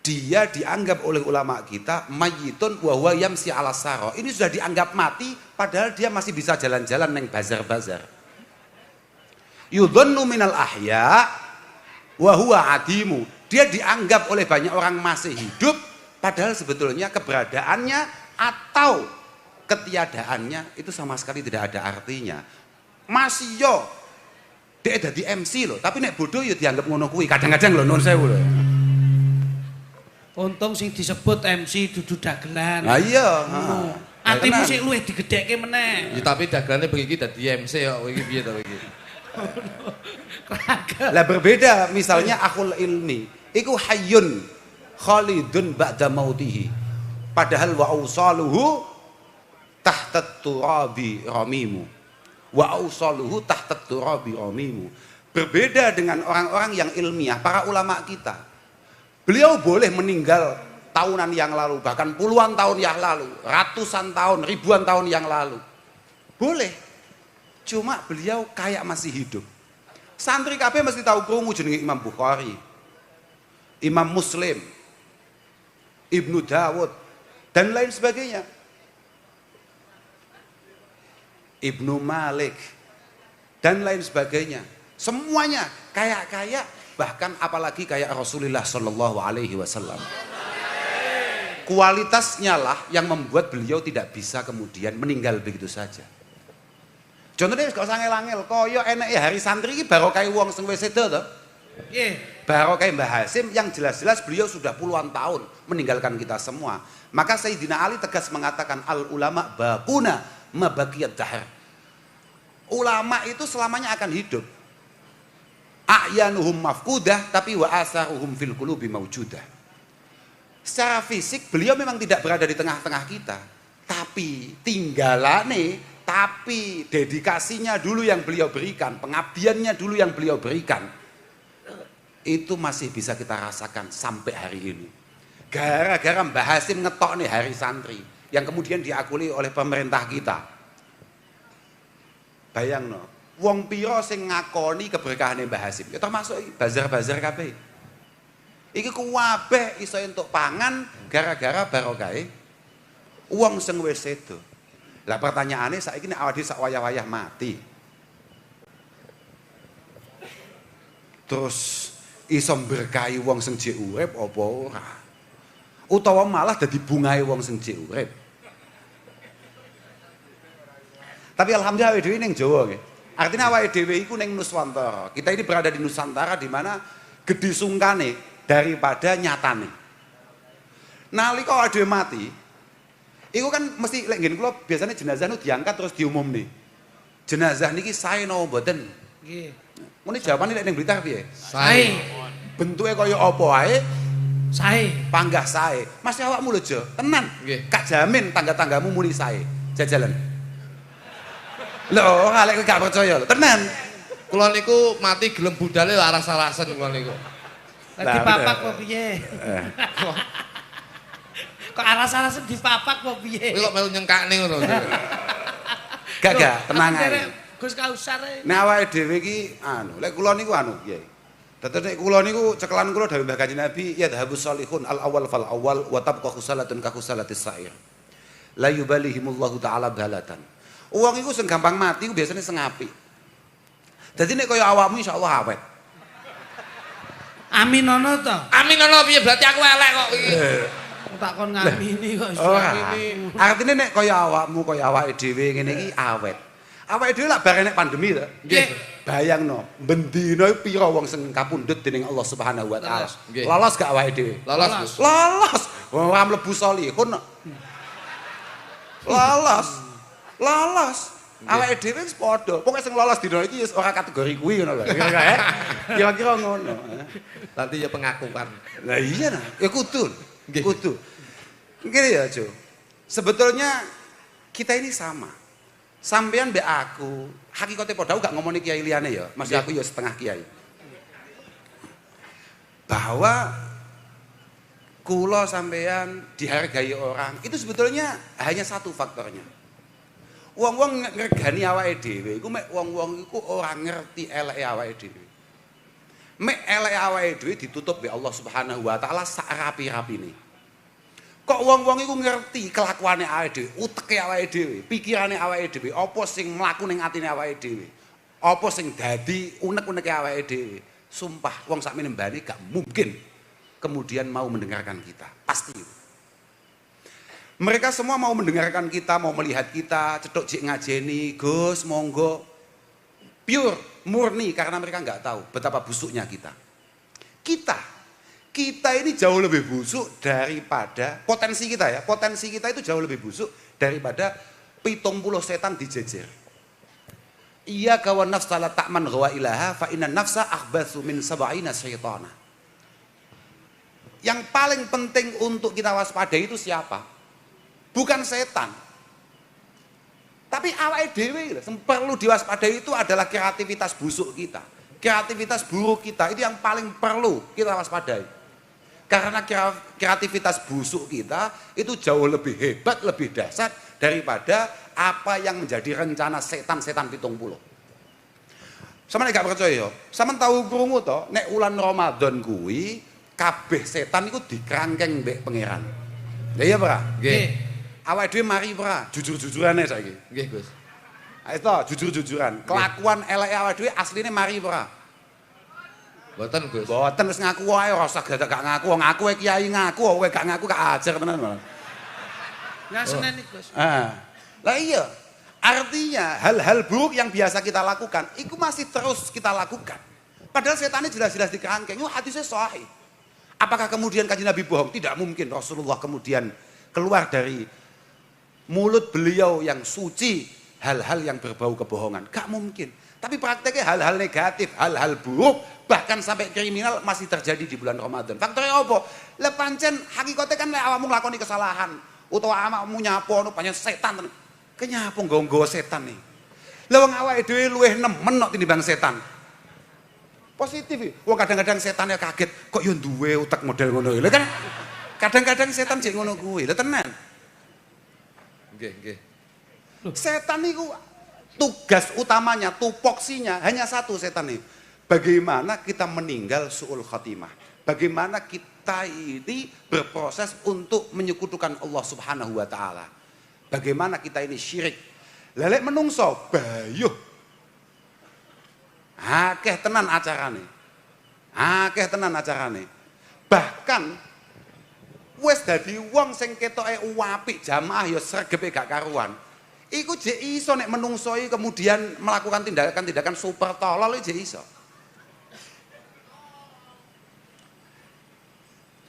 dia dianggap oleh ulama kita mayyitun wa huwa yamsi 'ala sara. Ini sudah dianggap mati padahal dia masih bisa jalan-jalan neng bazar-bazar. Yudhannu minal ahya wa huwa adimu. Dia dianggap oleh banyak orang masih hidup padahal sebetulnya keberadaannya atau ketiadaannya itu sama sekali tidak ada artinya. Masih yo dia dadi MC loh, tapi nek bodoh yo dianggap ngono kuwi. Kadang-kadang lho nuwun sewu lho. Untung sing disebut MC dudu dagelan. Lah iya, Atimu sik luwih digedhekke meneh. Ya tapi dagelane begini dadi MC kok iki piye to iki. Lah berbeda misalnya akhul ilmi, iku hayyun khalidun ba'da mautihi. Padahal wa ausaluhu tahta turabi ramimu. Wa ausaluhu tahta turabi ramimu. Berbeda dengan orang-orang yang ilmiah, para ulama kita. Beliau boleh meninggal tahunan yang lalu, bahkan puluhan tahun yang lalu, ratusan tahun, ribuan tahun yang lalu. Boleh. Cuma beliau kayak masih hidup. Santri kabeh mesti tahu krungu jenenge Imam Bukhari, Imam Muslim, Ibnu Dawud dan lain sebagainya. Ibnu Malik dan lain sebagainya. Semuanya kayak bahkan apalagi kayak Rasulullah Shallallahu Alaihi Wasallam. Kualitasnya lah yang membuat beliau tidak bisa kemudian meninggal begitu saja. Contohnya gak usah ngel-ngel, koyo enek ya hari santri ini barokah wong sing wis sedo to. Nggih. Barokah Mbah Hasim yang jelas-jelas beliau sudah puluhan tahun meninggalkan kita semua. Maka Sayyidina Ali tegas mengatakan al ulama baquna mabaqiyad dahr. Ulama itu selamanya akan hidup. A'yanuhum mafkudah tapi wa asaruhum fil qulubi maujudah. Secara fisik beliau memang tidak berada di tengah-tengah kita, tapi tinggalane, tapi dedikasinya dulu yang beliau berikan, pengabdiannya dulu yang beliau berikan, itu masih bisa kita rasakan sampai hari ini. Gara-gara Mbah Hasim ngetok nih hari santri yang kemudian diakui oleh pemerintah kita. Bayang no, wong piro sing ngakoni keberkahane Mbah Hasim, ya termasuk bazar-bazar kabeh. Iki kuwabeh iso entuk pangan gara-gara barokahe wong sing wis sedo. Lah pertanyaane saiki nek awake sak wayah-wayah mati. Terus iso berkahi wong sing jek urip apa ora? Utawa malah dadi bungahe wong sing jek urip. Tapi alhamdulillah awake dhewe ning Jawa nggih. Artinya awake dhewe iku ning Nuswantara. Kita ini berada di Nusantara di mana gedhe sungkane daripada nyatane. Nalika awake dhewe mati, iku kan mesti lek nggen kula biasanya jenazah nu diangkat terus diumumne. Jenazah niki sae napa mboten? Nggih. Mune jawabane lek ning Blitar piye? Sae. Bentuke kaya apa wae? Sae. Panggah sae. Mas awakmu lho, Jo. Tenan. Nggih. Kak jamin tangga-tanggamu muni sae. Jajalan. Lho, lek gak percaya lho, tenan. Kula niku mati gelem budale aras-arasen kula niku. Dipapak kok piye? Kok aras-arasen dipapak kok piye? Kowe kok melu nyengkakne ngono. Gak, tenang ae. Gus Kausar. Nek awake dhewe iki lek kula niku Kyai. Dados nek kula niku cekelan kula dawuh Mbah Kanjeng Nabi, yadhhabus sholihun al awwal fal awwal wa tabqa khusalatun ka khusalatis sa'ir. La yubalihimullahu ta'ala balatan. Wong iku sing gampang mati ku biasane sing apik. Dadi nek kaya awakmu insyaallah awet. Aminono to. Aminono piye berarti aku elek kok iki. Takon ngamini kok iso ini. Artine nek kaya awakmu kaya awake dhewe ngene iki awet. Awake dhewe lak bare nek pandemi to. Nggih. Bayangno, bendina pira wong sing kapundhut dening Allah Subhanahu wa taala. Lolos gak awake dhewe? Lolos. Lolos. Wong ora mlebu sholihun. Lolos. Awake dhewe wis padha. Pokoke sing lolos dina iki wis ora kategori kuwi ngono lho. Kira-kira ngono. Nanti ya pengakuan. Lah iya nah, ya kudu. Kudu. Ngene ya, Jo. Sebetulnya kita ini sama. Sampean mbek aku, hakikate padha gak ngomongin kiai liyane ya. Masih aku ya setengah kiai. Bahwa kula sampean dihargai orang, itu sebetulnya hanya satu faktornya. Wong-wong ngregani awake dhewe iku mek wong-wong iku ora ngerti eleke awake dhewe. Mek eleke awake dhewe ditutup mbek Allah Subhanahu wa taala sak rapi-rapine. Kok wong-wong iku ngerti kelakuane awake dhewe, uteke awake dhewe, pikirane awake dhewe, apa sing mlaku ning atine awake dhewe. Apa sing dadi unek-uneke awake dhewe. Sumpah wong sakmene mbane gak mungkin kemudian mau mendengarkan kita. Pasti. Mereka semua mau mendengarkan kita, mau melihat kita, cetok jik ngajeni, Gus, monggo. Pure, murni, karena mereka nggak tahu betapa busuknya kita. Kita ini jauh lebih busuk daripada potensi kita ya. Potensi kita itu jauh lebih busuk daripada 70 setan dijejer. Iya kawan nafsa la ta'man ghawa ilaha fa inna nafsa akhbatsu min sab'ina syaitana. Yang paling penting untuk kita waspadai itu siapa? Bukan setan. Tapi awake dhewe yang perlu diwaspadai itu adalah kreativitas busuk kita. Kreativitas buruk kita itu yang paling perlu kita waspadai. Karena kreativitas busuk kita itu jauh lebih hebat, lebih dahsyat daripada apa yang menjadi rencana setan-setan 70. Sama nek gak percaya, sama tahu krungu to, nek ulan Ramadan kuwi kabeh setan iku dikrangkeng mbek pangeran. Lah iya ora? Nggih. Awake dhewe mari ora, jujur-jujurane saiki. Nggih, Gus. Ayo to, jujur-jujuran. Kelakuan eleke awake dhewe asline mari ora? Mboten, Gus. Mboten wis ngaku wae ora usah gak ngaku, wong ngaku wae kiai ngaku, kowe gak ngaku gak ajar tenan malah. Ya seneni, Gus. Lah iya. Artinya hal-hal buruk yang biasa kita lakukan, itu masih terus kita lakukan. Padahal setannya jelas-jelas dikerangkeng, itu hadisnya sahih. Apakah kemudian Kanjeng Nabi bohong? Tidak mungkin. Rasulullah kemudian keluar dari mulut beliau yang suci hal-hal yang berbau kebohongan. Gak mungkin. Tapi prakteknya hal-hal negatif, hal-hal buruk, bahkan sampai kriminal masih terjadi di bulan Ramadan. Faktornya apa? Lah pancen hakikatnya kan lek awakmu nglakoni kesalahan utawa awakmu nyapo ono pancen setan. Kenapa nggawa setan nih? Lah wong awake dhewe luwih nemen kok tinimbang setan. Positif iki. Wong kadang-kadang setannya kaget, kok yo duwe utek model ngono. Lha kan kadang-kadang setan jek ngono kuwi. Lha tenan. Nggih, nggih. Setan niku tugas utamanya, tupoksinya hanya satu setan nih. Bagaimana kita meninggal su'ul khatimah. Bagaimana kita ini berproses untuk menyekutukan Allah Subhanahu wa taala. Bagaimana kita ini syirik. Lelek menungso bayuh. Akeh tenan acarane. Akeh tenan acarane. Bahkan wis dadi wong sing ketoke apik jamaah ya sregepe gak karuan. Iku jek iso nek menungso kemudian melakukan tindakan-tindakan super tolol jek iso.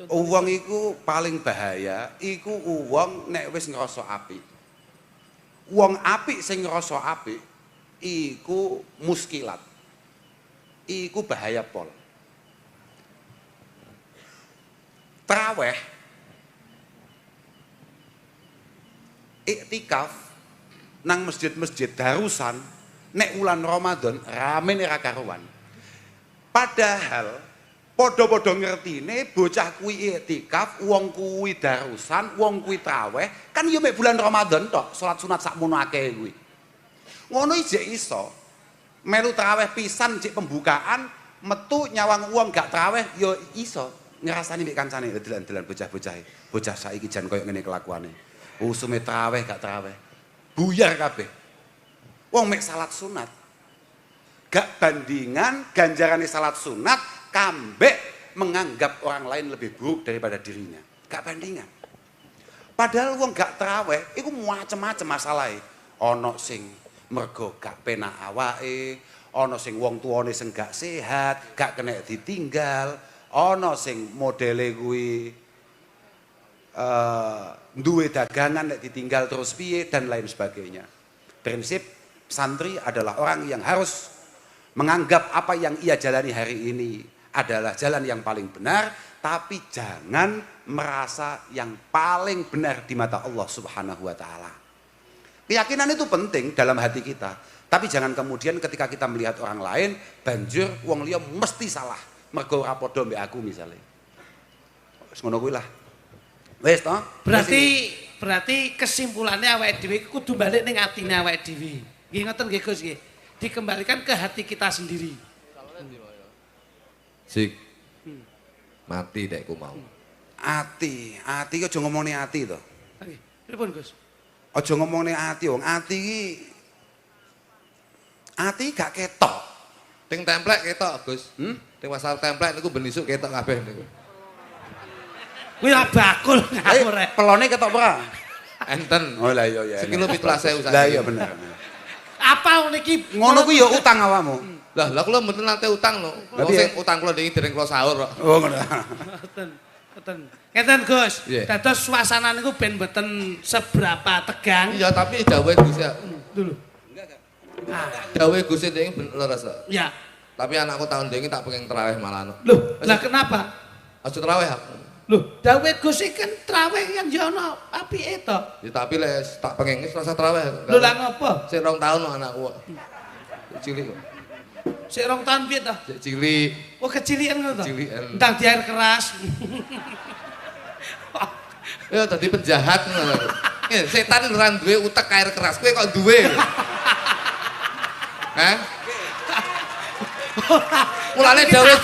Uwong iku paling bahaya, iku uwong nek wis ngrasa apik. Wong apik sing ngrasa apik iku muskilat. Iku bahaya pol. Traweh iktikaf nang masjid-masjid darusan nek wulan Ramadan rame ora karuan. Padahal padha-padha ngertine bocah kuwi iktikaf, wong kuwi darusan, wong kuwi traweh, kan yo mek bulan Ramadan tok, salat sunat sakmono akeh kuwi. Ngono jek iso. Melu traweh pisan jek pembukaan, metu nyawang wong gak traweh yo iso ngrasani mek kancane delan-delan bocah-bocah. Bocah saiki jan koyo ngene kelakuane. Usume traweh gak traweh. Buyar kabeh. Wong mek salat sunat. Gak bandingan ganjarane salat sunat kambek menganggap orang lain lebih buruk daripada dirinya. Gak bandingan. Padahal wong gak traweh iku macem-macem masalahe. Ana sing mergo gak penak awake, ana sing wong tuane sing gak sehat, gak kena ditinggal, ana sing modele kuwi duwe dagangan nek ditinggal terus piye dan lain sebagainya. Prinsip santri adalah orang yang harus menganggap apa yang ia jalani hari ini adalah jalan yang paling benar, tapi jangan merasa yang paling benar di mata Allah Subhanahu wa taala. Keyakinan itu penting dalam hati kita, tapi jangan kemudian ketika kita melihat orang lain banjur wong liya mesti salah mergo ora padha mbek aku misale. Wis ngono kuwi lah. Wis to? Berarti kesimpulannya awake dhewe kudu balik ning atine awake dhewe. Nggih ngoten nggih Gus nggih. Dikembalikan ke hati kita sendiri. Sik. Mati dekku mau. Ati ki aja ngomongne ati to. Nggih. Pripun Gus? Aja ngomongne ati wong ati gak ketok. Ting templek ketok, Gus. Ting masalah templek niku ben isuk ketok kabeh niku. Kuwi bakul ngawur rek. Pelone ketok ora? Enten. Oh lah iya ya. Sekilo 17.000 Lah iya bener. Apa niki? Ngono kuwi ya utang awakmu. Lah kula mboten nate utang lho. Wong sing utang kula niki dereng kula sahur kok. Oh ngono. Ngeten Gus. Yeah. Dados suasana niku ben mboten seberapa tegang. Iya tapi dawuhe Gus ya. Dulu. Dawuhe Gus ndek ben leres kok. Ya. Tapi anakku tahun ndek tak pengen traweh malah. Loh, lah kenapa? Aja traweh aku. Loh, dawuhe Gus iki kan traweh yang yo ana apike to. Ya tapi les tak pengen wis rasa traweh. Lho lah ngopo? Sing 2 tahun lho anakku kok. Cilik kok. Sik 2 tahun piye to? Sik cilik. Oh kecilian ngono to? Cilikan. Ndang di air keras. Ya dadi penjahat ngono. Setan ora duwe utek air keras, kowe kok duwe. Hah? Mulane dawuh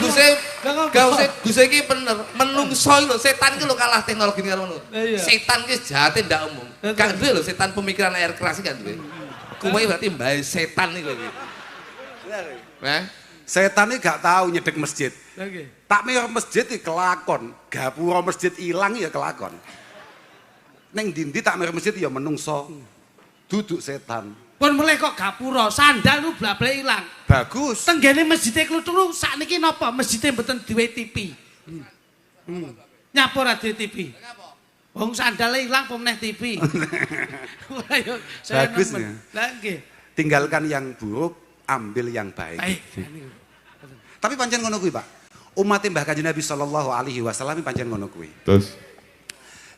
Guse iki bener, menungso iki lho setan iki lho kalah teknologi karo ngono. Setan iki jahate ndak umum. Gak duwe lho setan pemikiran air keras iki gak duwe. Kowe berarti mbae setan iki lho iki. Hah? Setan iki gak tahu nyedek masjid. Nggih. Takmir masjid iki kelakon, gapura masjid ilang ya kelakon. Ning ndi-ndi takmir masjid ya menungso. Duduk setan. Pun mulai kok gapura, sandal lu blak-blak ilang. Bagus. Tenggene masjid Kluturu sakniki napa? Masjid mboten duwe TV. Nyapa ora duwe TV? Wong sandale ilang apa meneh TV. Bagus ya. Lah nggih. Tinggalkan yang buruk, ambil yang baik. Baik. Tapi pancen ngono kuwi, Pak. Umat Mbah Kanjeng Nabi sallallahu alaihi wasallam pancen ngono kuwi. Terus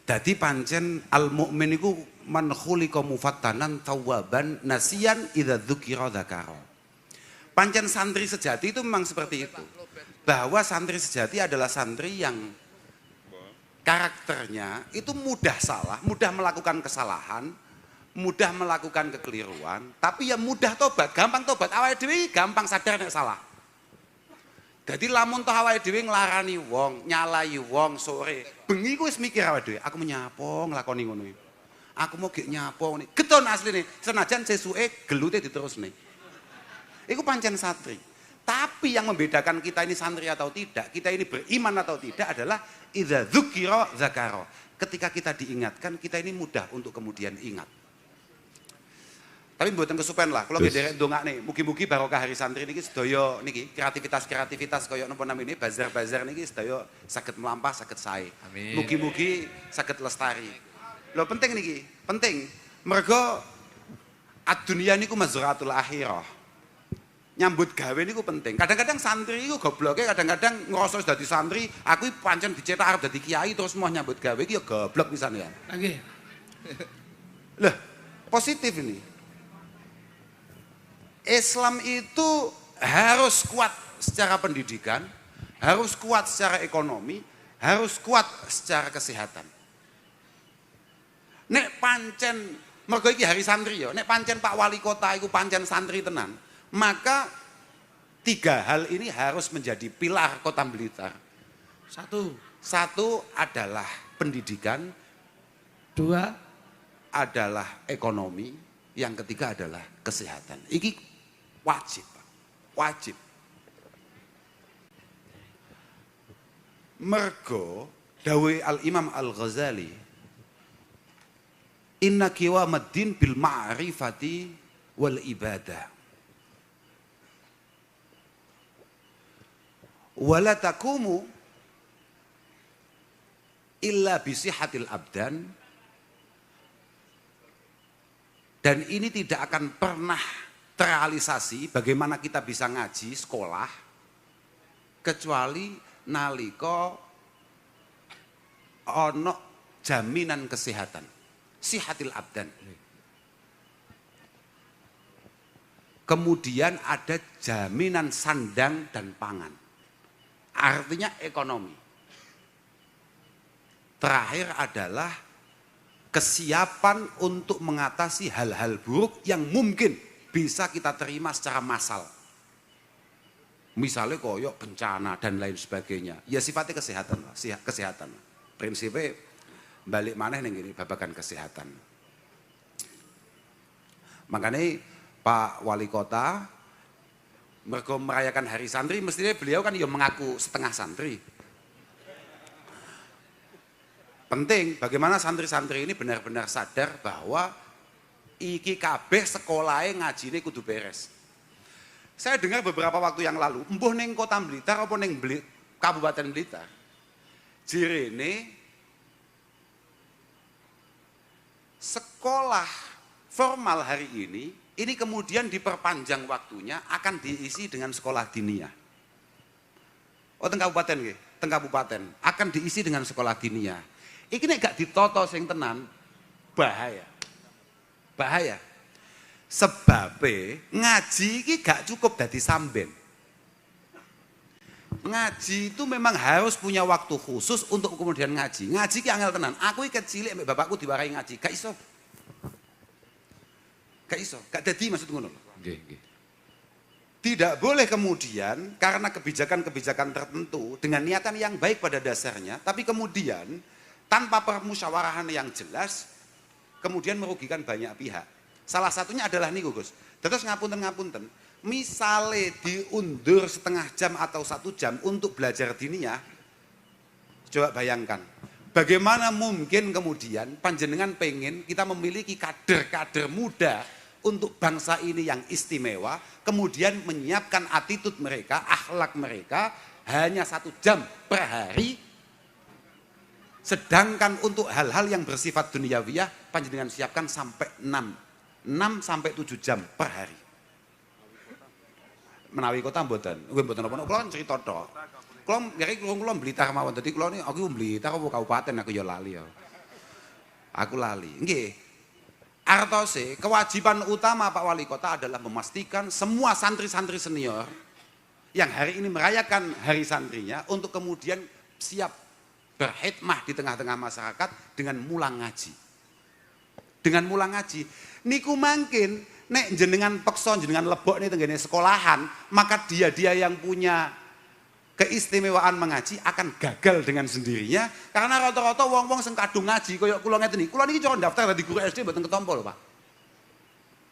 Dadi pancen al-mukmin iku man khuliqa mufattanan tawwaban nasiyan idza dzukira dzakara. Pancen santri sejati itu memang seperti itu. Bahwa santri sejati adalah santri yang karakternya itu mudah salah, mudah melakukan kesalahan, mudah melakukan kekeliruan, tapi ya mudah tobat, gampang tobat. Awake dhewe gampang sadar nek salah. Jadi lamun toh awake dhewe nglarani wong, nyalai wong sore, bengi ku wis mikir awake dhewe, aku menyapo nglakoni ngono iki. Aku mau gek nyapo ngene. Geton asline, senajan sesuke gelute diterusne. Iku pancen santri. Tapi yang membedakan kita ini santri atau tidak, kita ini beriman atau tidak adalah idza dzukira dzakara. Ketika kita diingatkan, kita ini mudah untuk kemudian ingat. Tapi mboten kesupen lah, kalau derek ndongakne, mugi-mugi barokah hari santri niki sedaya niki kreativitas kaya napa namine bazar-bazar niki sedaya saged melampah, saged sae. Amin. Mugi-mugi saged lestari. Lho penting niki, penting. Mergo ad-dunya niku mazratul akhirah. Nyambut gawe niku penting. Kadang-kadang santri iku gobloke, kadang-kadang ngrasa dadi santri, aku pancen dicetak arep dadi kiai terus mau nyambut gawe iki ya goblok pisan ya. Nggih. Lah, positif ini. Islam itu harus kuat secara pendidikan, harus kuat secara ekonomi, harus kuat secara kesehatan. Nek pancen mergo iki hari santri ya, nek pancen Pak Wali Kota iku pancen santri tenan, maka 3 hal ini harus menjadi pilar Kota Blitar. Satu adalah pendidikan, 2 adalah ekonomi, yang ketiga adalah kesehatan. Iki wajib, Pak. Wajib. Mergo dawuh Al-Imam Al-Ghazali, inna qiwamaddin bil ma'rifati wal ibadah. Wala taqumu illa bisihatil abdan. Dan ini tidak akan pernah terrealisasi bagaimana kita bisa ngaji sekolah kecuali nalika ono jaminan kesehatan, sihatil abdan. Kemudian ada jaminan sandang dan pangan. Artinya ekonomi. Terakhir adalah kesiapan untuk mengatasi hal-hal buruk yang mungkin bisa kita terima secara massal. Misalnya koyok bencana dan lain sebagainya. Ya sifatnya kesehatan lah, kesehatan. Prinsipnya balik maneh ning ngene babagan kesehatan. Makanya Pak Wali Kota mergo merayakan Hari Santri, mestinya beliau kan ya mengaku setengah santri. Penting bagaimana santri-santri ini benar-benar sadar bahwa iki kabeh sekolahe ngajine kudu beres. Saya dengar beberapa waktu yang lalu, embuh ning Kota Blitar apa ning Kabupaten Blitar. Jirene sekolah formal hari ini kemudian diperpanjang waktunya akan diisi dengan sekolah diniyah. Oh teng kabupaten nggih, teng kabupaten akan diisi dengan sekolah diniyah. Iki nek gak ditoto sing tenan bahaya. Bahaya. Sebabe ngaji iki gak cukup dadi samben. Ngaji itu memang harus punya waktu khusus untuk kemudian ngaji. Ngaji ki angel tenan. Aku iki kecilik mbek bapakku diwarai ngaji, gak iso. Gak iso, gak dadi maksud ngono. Nggih, nggih. Tidak boleh kemudian karena kebijakan-kebijakan tertentu dengan niatan yang baik pada dasarnya, tapi kemudian tanpa permusyawarahan yang jelas, kemudian merugikan banyak pihak. Salah satunya adalah niku Gus. Terus ngapunten, misale diundur setengah jam atau 1 jam untuk belajar diniyah, coba bayangkan, bagaimana mungkin kemudian panjenengan pengen kita memiliki kader-kader muda untuk bangsa ini yang istimewa, kemudian menyiapkan attitude mereka, akhlak mereka hanya 1 jam per hari, sedangkan untuk hal-hal yang bersifat duniawiyah panjenengan siapkan sampai 6 sampai 7 jam per hari. Menawi kota mboten, nggih mboten apa-apa, kula cerita tok. Kula Blitar mawon, dadi kula niki aku Blitar apa kabupaten aku ya lali ya. Aku lali. Nggih. Artose kewajiban utama Pak Wali Kota adalah memastikan semua santri-santri senior yang hari ini merayakan hari santrinya untuk kemudian siap berkhidmah di tengah-tengah masyarakat dengan mulang ngaji. Dengan mulang ngaji. Niku mangkin nek jenengan peksa jenengan lebok nih tenggene sekolahan, maka dia yang punya keistimewaan mengaji akan gagal dengan sendirinya karena rata-rata wong-wong sing kadung ngaji kaya kula ngeten iki. Kula niki cara daftar dadi guru SD mboten ketampa lho, Pak.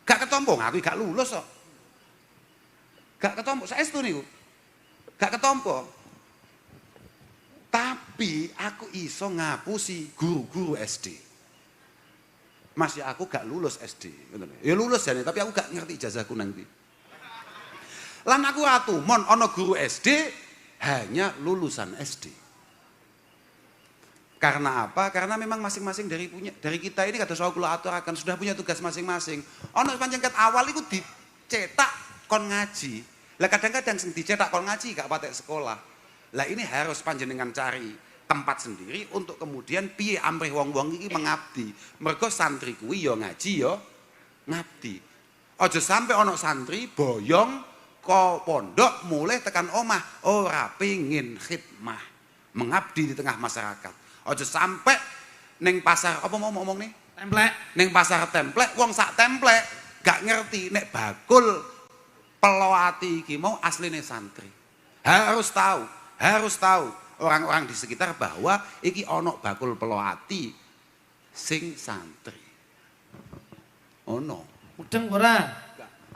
Gak ketampa, aku gak lulus kok. Gak ketampa, saestu niku. Gak ketampa. Tapi aku iso ngapusi guru-guru SD. Mas ya aku gak lulus SD, ya lulus ya tapi aku gak ngerti ijazahku nanti. Lan aku atumon ono guru SD hanya lulusan SD. Karena apa? Karena memang masing-masing dari kita ini kata soal kula aturaken sudah punya tugas masing-masing. Ono pancen ket awal iku dicetak kon ngaji. Lah kadang-kadang sing dicetak kon ngaji gak patek sekolah. Lah ini harus panjenengan cari tempat sendiri untuk kemudian piye amrih wong-wong iki mengabdi. Mergo santri kuwi ya ngaji ya ngabdi. Aja sampai ana santri boyong ko pondok mulai tekan omah ora pengin khidmah, mengabdi di tengah masyarakat. Aja sampai ning pasar apa mau ngomong nih? Templek. Ning pasar templek wong sak templek gak ngerti nek bakul pelawati iki mau asline santri. Harus tahu orang-orang di sekitar bahwa iki ono bakul pelawati sing santri. Ono. Mudeng ora?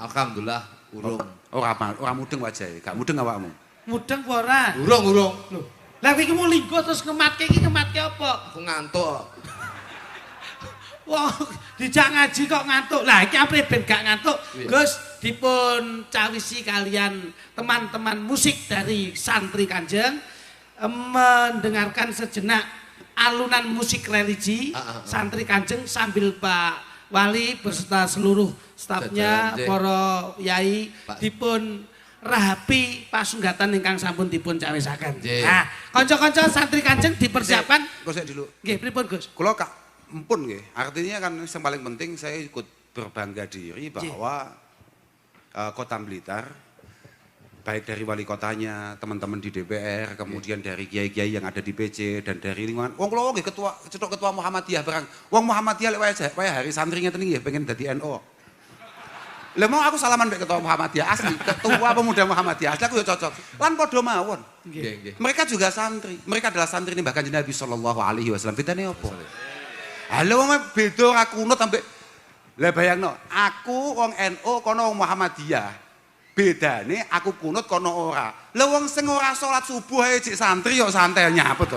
Alhamdulillah urung. Ora mudeng wajahe, gak mudeng awakmu. Mudeng ora? Urung. Lho. Lah iki mau linggo terus ngematke iki ngematke apa? Aku ngantuk. Wah, dijak ngaji kok ngantuk. Lah iki apre ben gak ngantuk? Gus dipun cawisi kalian teman-teman musik dari santri Kanjeng mendengarkan sejenak alunan musik religi santri Kanjeng sambil Pak Wali beserta seluruh stafnya para yai dipun rahapi pasunggatan ingkang sampun dipun cawisaken. Nah, kanca-kanca santri Kanjeng dipersiapkan. Gus dulu. Nggih, pripun Gus? Kula kak empun nggih. Artinya kan yang paling penting saya ikut berbangga diri bahwa Kota Blitar baik dari wali kotanya, teman-teman di DPR, kemudian dari kiai-kiai yang ada di PC dan dari lingkungan. Wong kula nggih ketua Muhammadiyah barang. Wong Muhammadiyah lek wae hari santri ngeten nggih pengen dadi NU. Lah mau aku salaman mbek ketua Muhammadiyah asli, ketua pemuda Muhammadiyah asli aku ya cocok. Lan padha mawon. Nggih. Mereka juga santri. Mereka adalah santri ini bahkan Nabi sallallahu alaihi wasallam. Bedane apa? Halo wong beda ora kunut sampe lah bayangno, aku wong NU kono wong Muhammadiyah. Bedane aku kunut kono ora. Lah wong sing ora salat subuh ae cek santri yo santai nyaput to,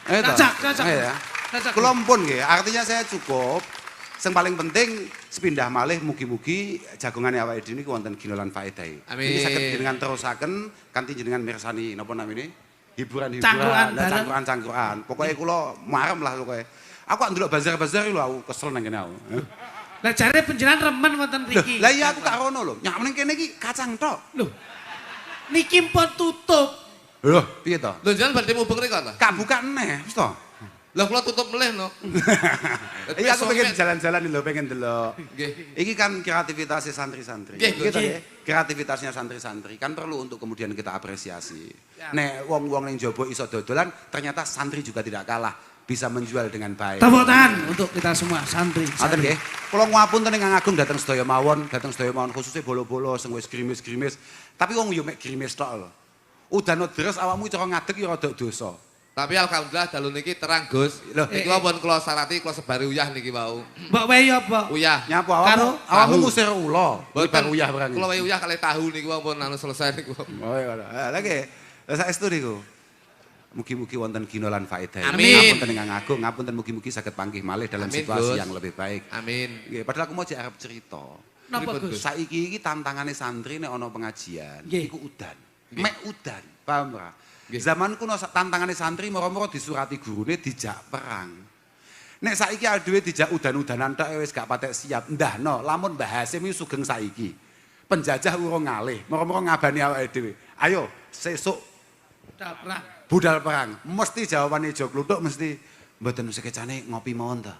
Cocok. Ya. Kula mpun nggih, artinya saya cukup. Sing paling penting sepindah malih mugi-mugi jagongane awake dhewe niku wonten ginolan faedahe. Ini saged jenengan terusaken kanthi jenengan mirsani napa namine? Hiburan-hiburan, cangkruan. Pokoke kula marem lah pokoke. Aku kok ndelok bazar-bazar lho aku kesel nang kene aku. Lah jare panjenengan remen wonten mriki. Lah iya aku tak rono lho. Nyak ning kene iki kacang tok. Lho. Niki pun tutup. Lho, piye to? Lho jenengan badhe mubeng rika ta? Kak buka neh, wis to. Lah kula tutup meleh no. Iya aku pengen jalan-jalan lho, pengen delok. Nggih. Iki kan kreativitasnya santri-santri. Gitu ya. Kreativitasnya santri-santri kan perlu untuk kemudian kita apresiasi. Nek wong-wong ning jaba iso dodolan, ternyata santri juga tidak kalah. Bisa menjual dengan baik. Tepuk tangan untuk kita semua santri. Ngoten nggih. Kula ngapunten Kang Agung dateng sedaya mawon, khususnya bolo-bolo sing wis grimis-grimis. Tapi wong yo mek grimis tok lho. Udan deres awakmu cara ngadeg ya rada dosa. Tapi alhamdulillah dalu niki terang Gus. Niki wonten kula sarati kula sebari uyah niki wau. Mbok wehi apa? Uyah. Nyapa awakmu ngusir ula. Boten uyah barang. Kula wehi uyah kalih tahu niki wau pun anu selesai niku. Oh iya. Lagi saestu niku. Mugi-mugi wonten gina lan faedah. Amin. Ngapunten Kang Agung, ngapunten mugi-mugi saged panggih malih dalam situasi yang lebih baik. Amin. Nggih, padahal aku mau arep cerita. Napa Gus? Saiki iki tantangane santri nek ana pengajian, iku udan. Mek udan, paham ora? Zaman kuno tantangane santri moro-moro disurati gurune dijak perang. Nek saiki dhewe dijak udan-udanan tok wis gak patek siap. Ndahno, lamun Mbah Hasim iki sugeng saiki. Penjajah urung ngalih, moro-moro ngabani awake dhewe. Ayo, sesuk perang. Budal perang. Mesti jawabane Jok Kluthuk mesti mboten sekecane ngopi mawon ta.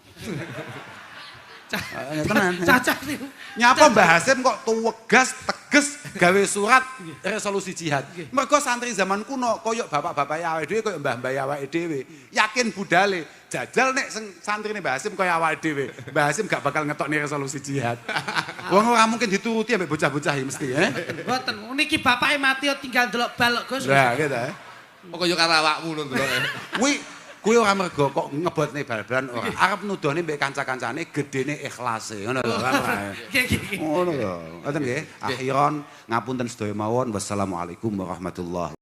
Tenan. Cacah niku. Nyapa Mbah Hasim kok tuwegas teges gawe surat resolusi jihad. Mergo santri zaman kuno koyok bapak-bapak awake dhewe koyok mbah-mbah awake dhewe. Yakin budale jajal nek santrine Mbah Hasim koyo awake dhewe. Mbah Hasim gak bakal ngetokne resolusi jihad. Wong ora mungkin dituruti ambek bocah-bocah mesti Mboten. Niki bapake mati tinggal delok balok Gus. Lah gitu Kok kaya karo awakmu lho ndelok. Kuwi ora mergo kok ngebotne bal-balan ora. Arep nuduhne mbek kanca-kancane gedene ikhlase, ngono lho kan. Ngono lho. Ngoten nggih. Akhiron ngapunten sedaya mawon. Wassalamualaikum warahmatullahi